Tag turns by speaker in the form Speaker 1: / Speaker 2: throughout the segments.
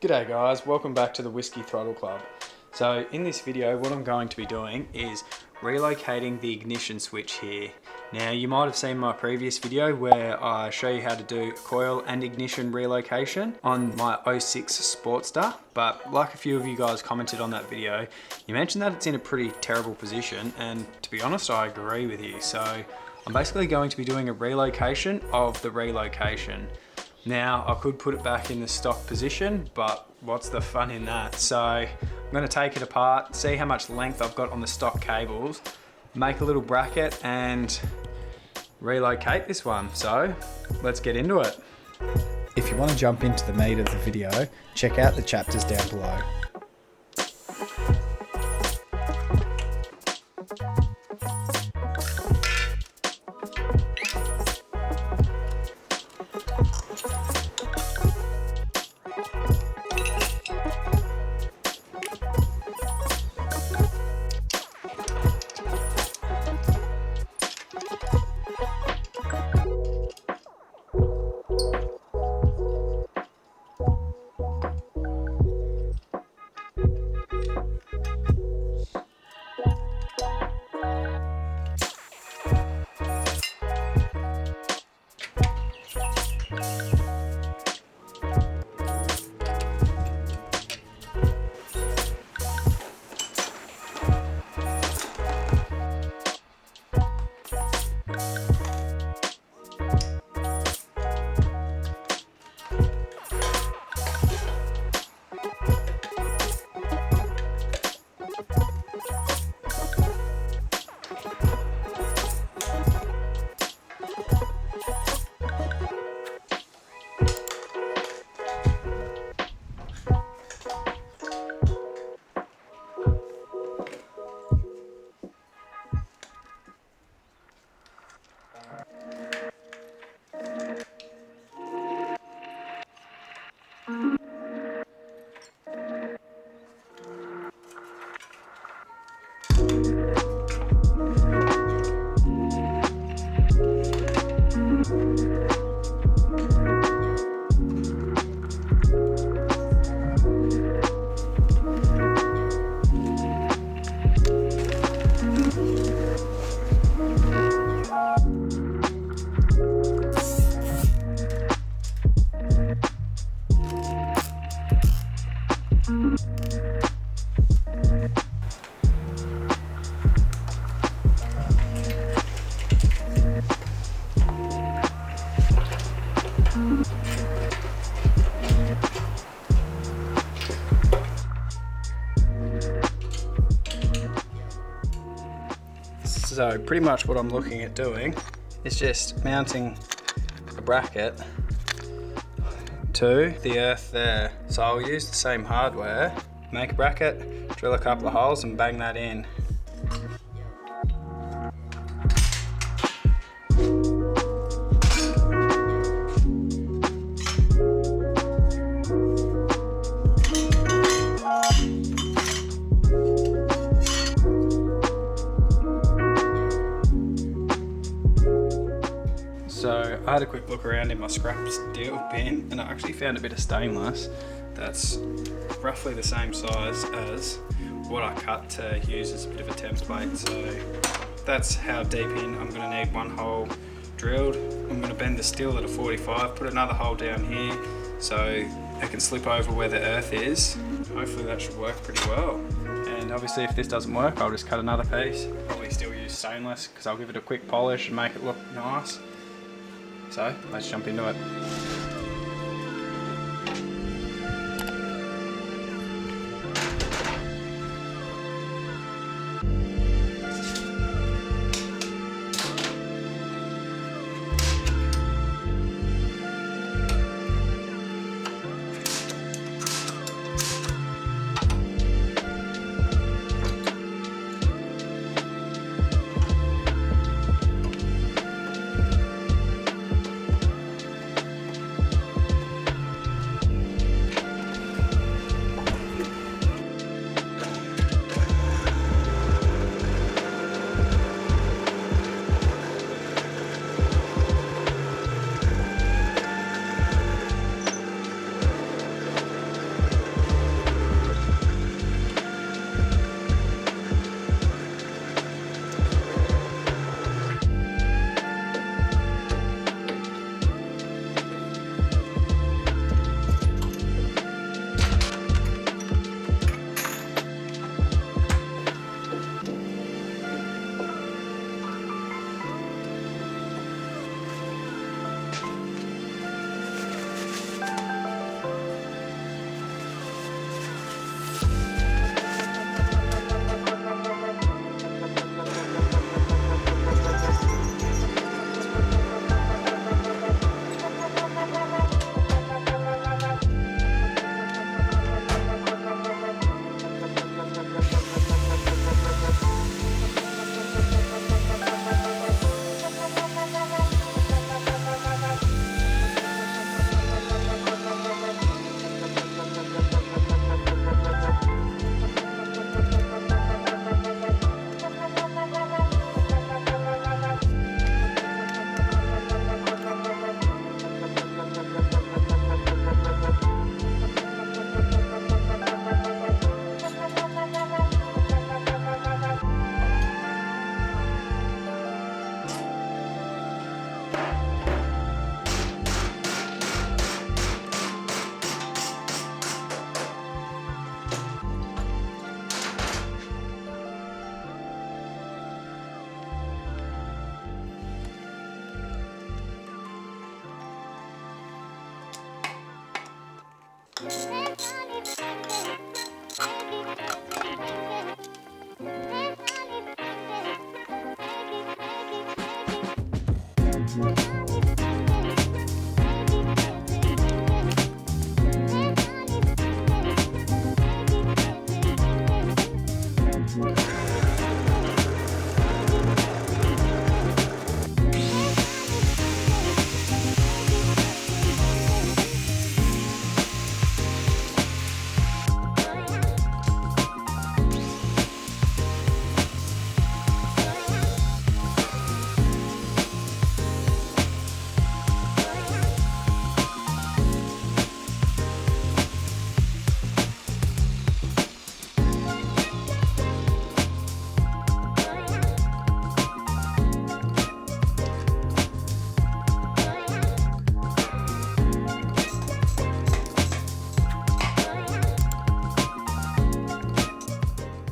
Speaker 1: G'day guys, welcome back to the Whiskey Throttle Club. So in this video what I'm going to be doing is relocating the ignition switch here. Now you might have seen my previous video where I show you how to do coil and ignition relocation on my 06 Sportster, but like a few of you guys commented on that video, you mentioned that it's in a pretty terrible position, and to be honest I agree with you. So I'm basically going to be doing a relocation of the relocation. Now I could put it back in the stock position, but what's the fun in that? So I'm going to take it apart, see how much length I've got on the stock cables, make a little bracket and relocate this one. So let's get into it.
Speaker 2: If you want to jump into the meat of the video, check out the chapters down below.
Speaker 1: So pretty much what I'm looking at doing is just mounting a bracket to the earth there. So I'll use the same hardware, make a bracket, drill a couple of holes and bang that in. So I had a quick look around in my scrap steel bin and I actually found a bit of stainless that's roughly the same size as what I cut to use as a bit of a template. So that's how deep in I'm going to need one hole drilled. I'm going to bend the steel at a 45, put another hole down here so it can slip over where the earth is. Hopefully that should work pretty well. And obviously if this doesn't work I'll just cut another piece. Probably still use stainless because I'll give it a quick polish and make it look nice. So let's jump into it.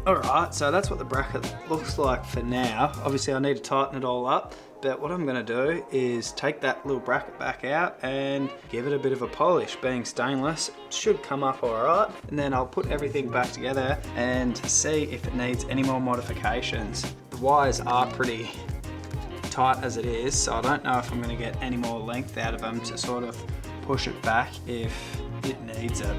Speaker 1: Alright, so that's what the bracket looks like for now. Obviously I need to tighten it all up, but what I'm going to do is take that little bracket back out and give it a bit of a polish. Being stainless, it should come up alright, and then I'll put everything back together and see if it needs any more modifications. The wires are pretty tight as it is, so I don't know if I'm going to get any more length out of them to sort of push it back if it needs it.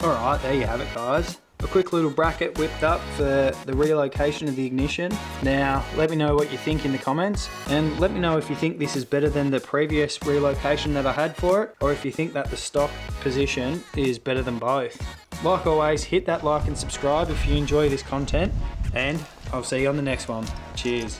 Speaker 1: Alright, there you have it guys. A quick little bracket whipped up for the relocation of the ignition. Now, let me know what you think in the comments, and let me know if you think this is better than the previous relocation that I had for it, or if you think that the stock position is better than both. Like always, hit that like and subscribe if you enjoy this content, and I'll see you on the next one. Cheers.